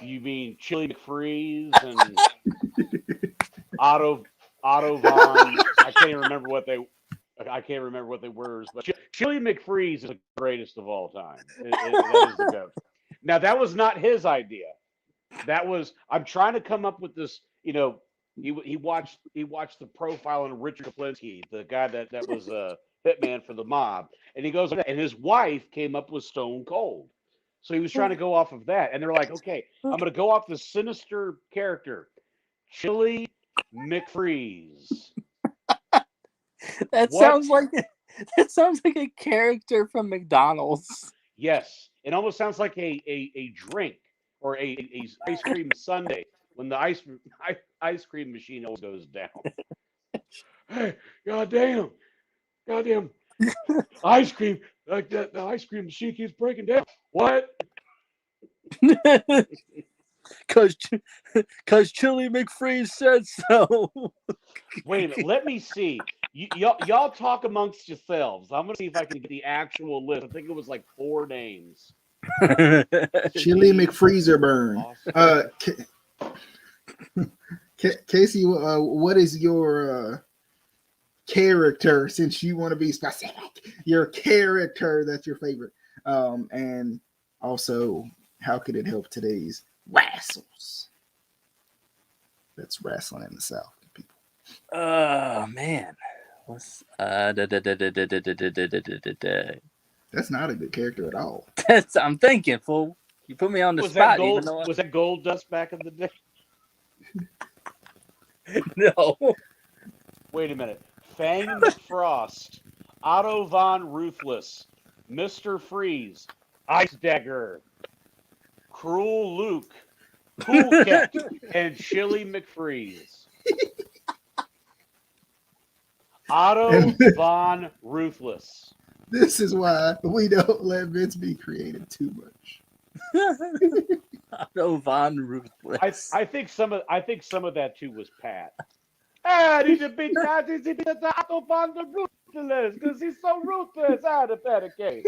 You mean Chili McFreeze and Otto Von? I can't even remember what they were, but Chili McFreeze is the greatest of all time. That is the goat. Now that was not his idea. I'm trying to come up with this. You know, he watched the profile on Richard Kaplinsky, the guy that was a hitman for the mob, and he goes, and his wife came up with Stone Cold. So he was trying to go off of that, and they're like, okay, I'm going to go off the sinister character, Chili McFreeze. That sounds like a character from McDonald's. Yes, it almost sounds like a drink or a ice cream sundae when the ice cream machine always goes down. Hey, goddamn, ice cream, like that, the ice cream machine keeps breaking down. What? Cause Chili McFreeze said so. Wait a minute, let me see. Y'all talk amongst yourselves. I'm gonna see if I can get the actual list. I think it was like 4 names. Chili McFreezer burn. Casey, what is your character, since you want to be specific? Your character that's your favorite, and also how could it help today's wrestles? That's wrestling in the South, people. Oh man, what's That's not a good character at all. I'm thinking, fool. You put me on the spot. Was that Gold Dust back in the day? No. Wait a minute. Fang McFrost, Otto Von Ruthless, Mr. Freeze, Ice Dagger, Cruel Luke, Cool Cat, and Chili McFreeze. Otto Von Ruthless. This is why we don't let Vince be creative too much. Otto Von Ruthless. I think some of that too was Pat. And he should be Otto Von the Ruthless because he's so ruthless. The Pat case.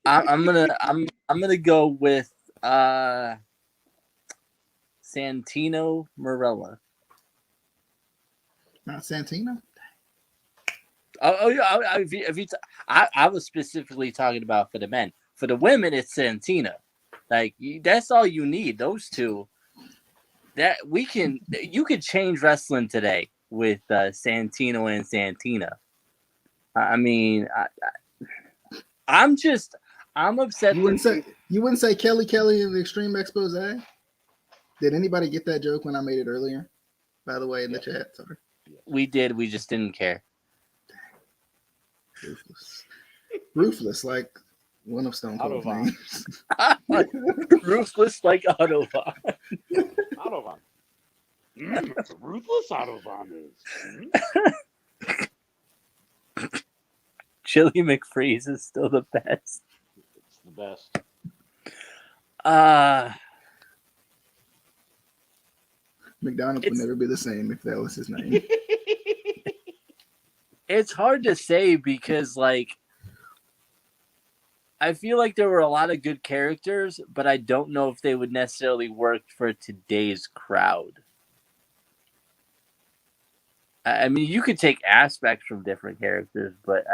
I'm gonna go with Santino Marella. Not Santino? Oh yeah. I was specifically talking about for the men. For the women, it's Santino. Like that's all you need. Those two. That you could change wrestling today with Santino and Santina. I mean, I'm upset. You wouldn't say Kelly in the Extreme Expose? Did anybody get that joke when I made it earlier? By the way, in the chat, sorry. We did. We just didn't care. Ruthless, like one of Stone Cold's names. Ruthless like Autobahn. Autobahn. Ruthless Autobahn is. Chili McFreeze is still the best. It's the best. McDonald's would never be the same if that was his name. It's hard to say because, like, I feel like there were a lot of good characters, but I don't know if they would necessarily work for today's crowd. I mean, you could take aspects from different characters, but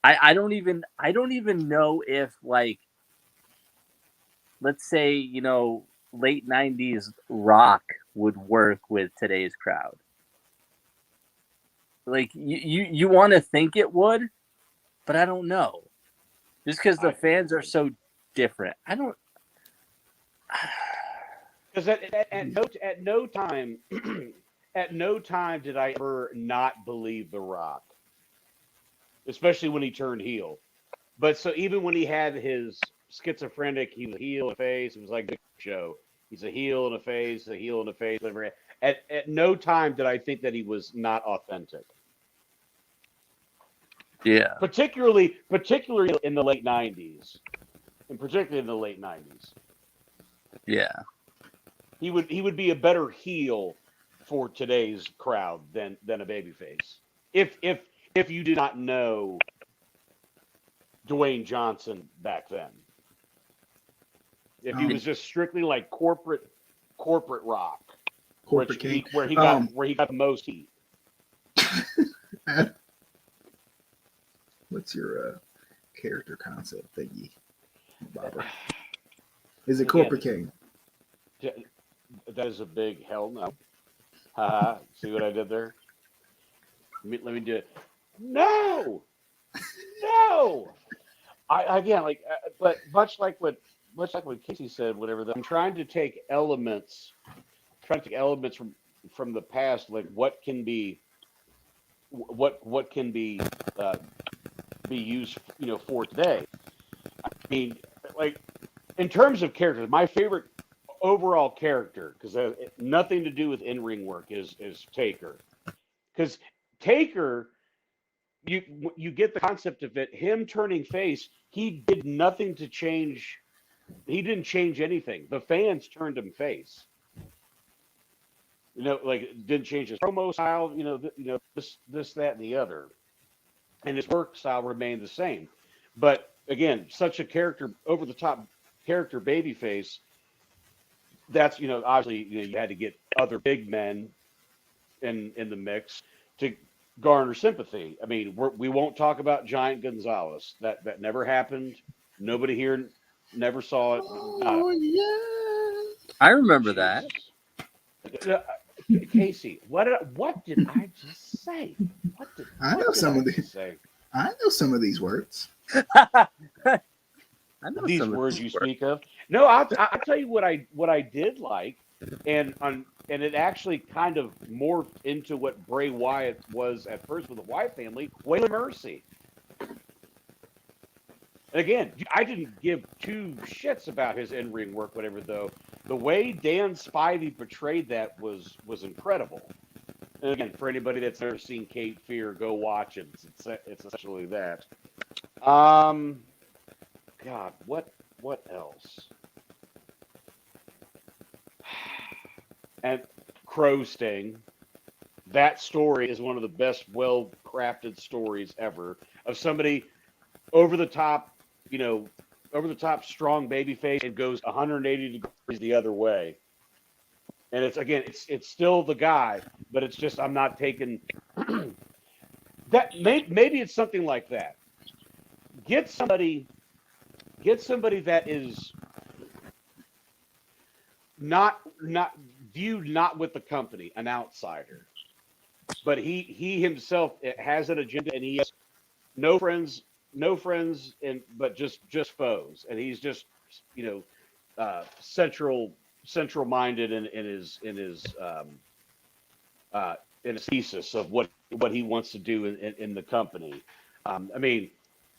I don't even know if, like, let's say, you know, late 90s rock would work with today's crowd. Like, you want to think it would, but I don't know. Just because the fans are so different. I don't... Because at no time... At no time did I ever not believe The Rock, especially when he turned heel. But so even when he had his schizophrenic, he was a heel and a face. It was like Big Show. He's a heel and a face, a heel and a face. Whatever. At no time did I think that he was not authentic. Yeah. Particularly in the late 90s, and particularly in the late 90s. Yeah. He would be a better heel for today's crowd than a babyface. If you did not know Dwayne Johnson back then. If he was just strictly like corporate rock, where he got the most heat. What's your character concept thingy, Bobber? Is it Corporate King? That is a big hell no. See what I did there? Let me do it. No. But much like what Casey said, whatever. I'm trying to take elements from the past, like what can be used, you know, for today. I mean, like in terms of characters, my favorite overall character, because nothing to do with in-ring work, is Taker. Because Taker, you get the concept of it. Him turning face, he did nothing to change. He didn't change anything. The fans turned him face. You know, like didn't change his promo style. You know, this, that, and the other, and his work style remained the same. But again, such a character, over the top character, babyface. That's, you know, obviously, you know, you had to get other big men in the mix to garner sympathy. I mean, we won't talk about Giant Gonzalez. That never happened. Nobody here never saw it. Oh yeah, I remember that. Casey, what did I just say? I know some of these words. I know these words you speak of. No, I'll tell you what I did like, and it actually kind of morphed into what Bray Wyatt was at first with the Wyatt family. Waylon Mercy. And again, I didn't give two shits about his in-ring work, whatever, though. the way Dan Spivey portrayed that was incredible. And again, for anybody that's never seen Cape Fear, go watch it. It's essentially that. God, what else? And Crow Sting. That story is one of the best, well-crafted stories ever of somebody over the top, strong babyface and goes 180 degrees the other way. And it's still the guy, but it's just I'm not taking that. Maybe it's something like that. Get somebody that is not viewed not with the company, an outsider, but he himself has an agenda, and he has no friends, but just foes, and he's just central minded in his thesis of what he wants to do in the company. I mean,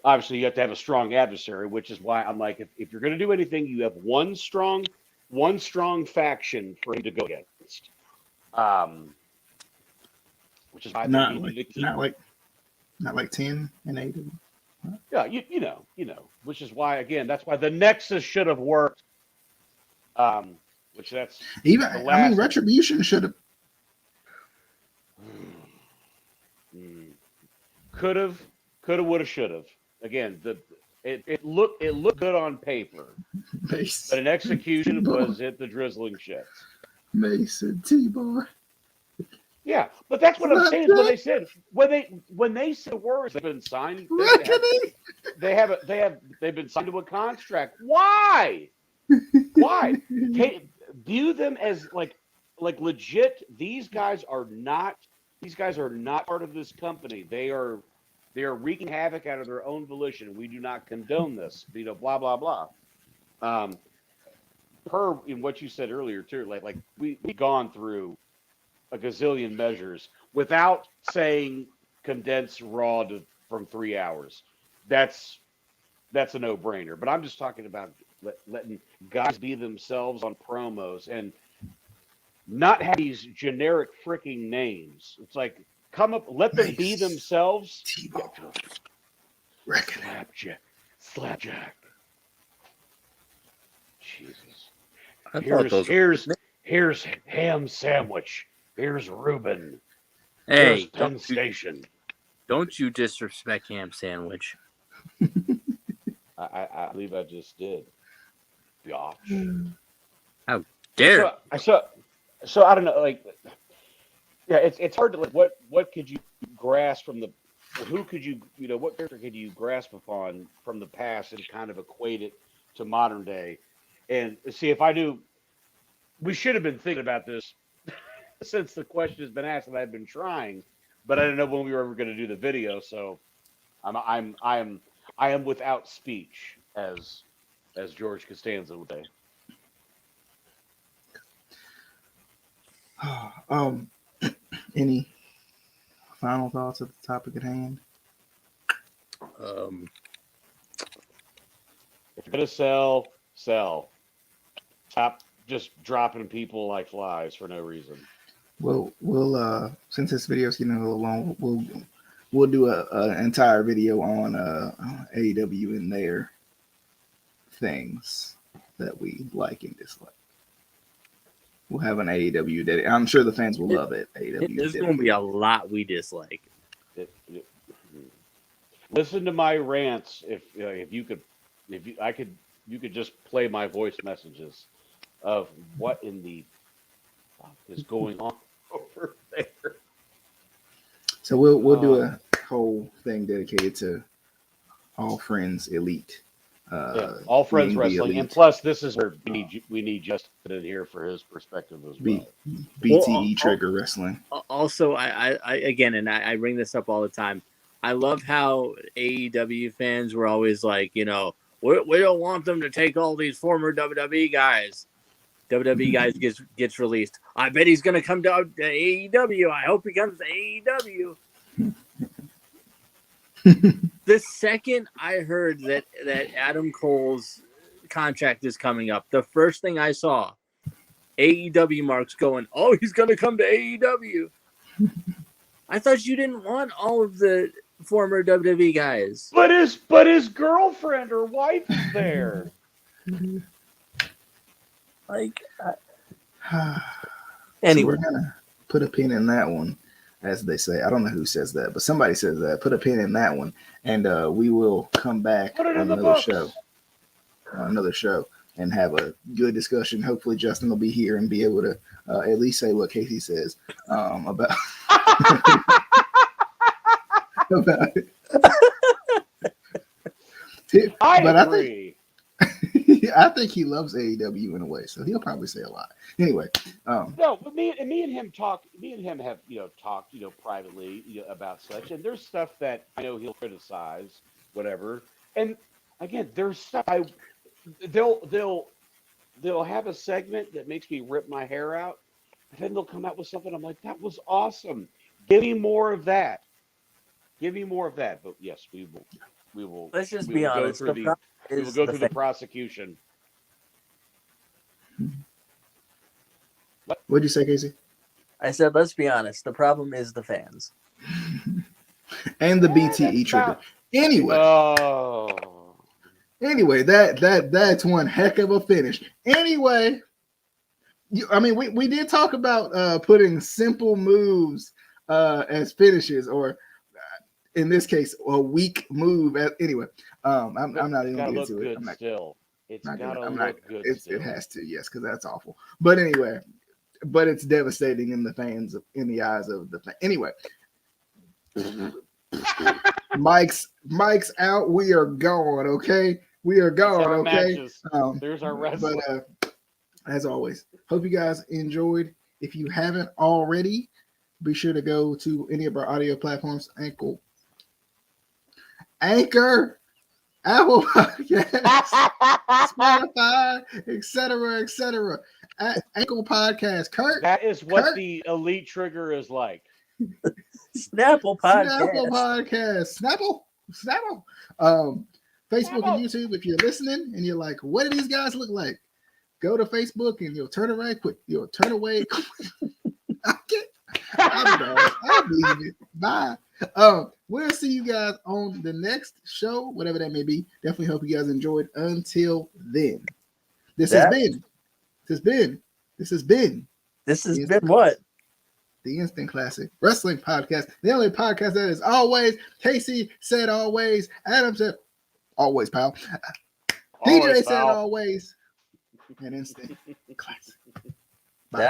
obviously you have to have a strong adversary, which is why I'm like, if you're going to do anything, you have one strong faction for him to go against. Which is why not like 10 and 8. Yeah, you know, which is why, again, that's why the Nexus should have worked. Which that's even I mean, Retribution should have. Could have, would have, should have. Again, it looked good on paper, Mace, but in execution was it the drizzling shit. Mason T-Bar. Yeah, but that's what I'm saying. When they said the words, they've been signed. They've been signed to a contract. Why? Why? View them as like legit. These guys are not part of this company. They are wreaking havoc out of their own volition. We do not condone this. Blah blah blah. Per in what you said earlier too, like we've gone through a gazillion measures without saying condense Raw from 3 hours. That's a no-brainer. But I'm just talking about letting guys be themselves on promos and not have these generic freaking names. It's like, let them be themselves. Slapjack. Jesus. Here's Ham Sandwich. Here's Ruben. Hey, here's Penn Station. Don't you disrespect Ham Sandwich. I believe I just did. Gosh. How dare! So I don't know. Like, yeah, it's hard to like. What could you grasp from the? Who could you what character could you grasp upon from the past and kind of equate it to modern day? And see if I knew. We should have been thinking about this since the question has been asked, and I've been trying, but I didn't know when we were ever going to do the video. So I am without speech, as George Costanza would say. Any final thoughts of the topic at hand? If you're gonna sell. Stop just dropping people like flies for no reason. We'll since this video is getting a little long, we'll do an entire video on AEW and their things that we like and dislike. We'll have an AEW that I'm sure the fans will love it. AEW. There's going to be a lot we dislike. Listen to my rants. If you could just play my voice messages of what in the fuck is going on over there. So we'll do a whole thing dedicated to All Friends Elite. All Friends Wrestling, and plus this is where we need Justin in here for his perspective as well. BTE Trigger Wrestling. Also, I bring this up all the time. I love how AEW fans were always like, we don't want them to take all these former WWE guys. WWE guys gets released. I bet he's gonna come to AEW. I hope he comes to AEW. The second I heard that Adam Cole's contract is coming up, the first thing I saw AEW marks going, oh, he's going to come to AEW. I thought you didn't want all of the former WWE guys. But his girlfriend or wife is there. Like, So anyway. we're gonna put a pin in that one, as they say. I don't know who says that, but somebody says that. Put a pin in that one, and we will come back Put it on in the another books. show, and have a good discussion. Hopefully, Justin will be here and be able to at least say what Casey says about about it. I But agree. I think he loves AEW in a way, so he'll probably say a lot. Anyway, No, but me and him have talked privately about such, and there's stuff that I know he'll criticize, whatever. And again, there's stuff they'll have a segment that makes me rip my hair out, and then they'll come out with something I'm like, that was awesome. Give me more of that. Give me more of that. But yes, we will. Let's just we be will go honest. through We will go through the prosecution. what'd you say, Casey? I said, let's be honest. The problem is the fans. And the BTE trigger. Anyway. Anyway, that's one heck of a finish. Anyway, we did talk about putting simple moves as finishes, or in this case, a weak move. Anyway, I'm not even going to get into it. It's got to look good. It has to, yes, because that's awful. But anyway, but it's devastating in the eyes of the fan. Anyway. Mike's out. We are gone. Okay, we are gone. Okay. There's our wrestling. But as always, hope you guys enjoyed. If you haven't already, be sure to go to any of our audio platforms: Anchor, Apple Podcasts, Spotify, etc. Ankle Podcast. Kurt, that is what the Elite Trigger is like. Snapple Podcast. Snapple. Facebook and YouTube. If you're listening and you're like, what do these guys look like? Go to Facebook and you'll turn around quick. You'll turn away. I'm done. I'm leaving. Bye. We'll see you guys on the next show, whatever that may be. Definitely hope you guys enjoyed. Until then, this has been what? The Instant Classic Wrestling Podcast, the only podcast that is always. Casey said always. Adam said always, pal. DJ said always. An Instant Classic. Bye.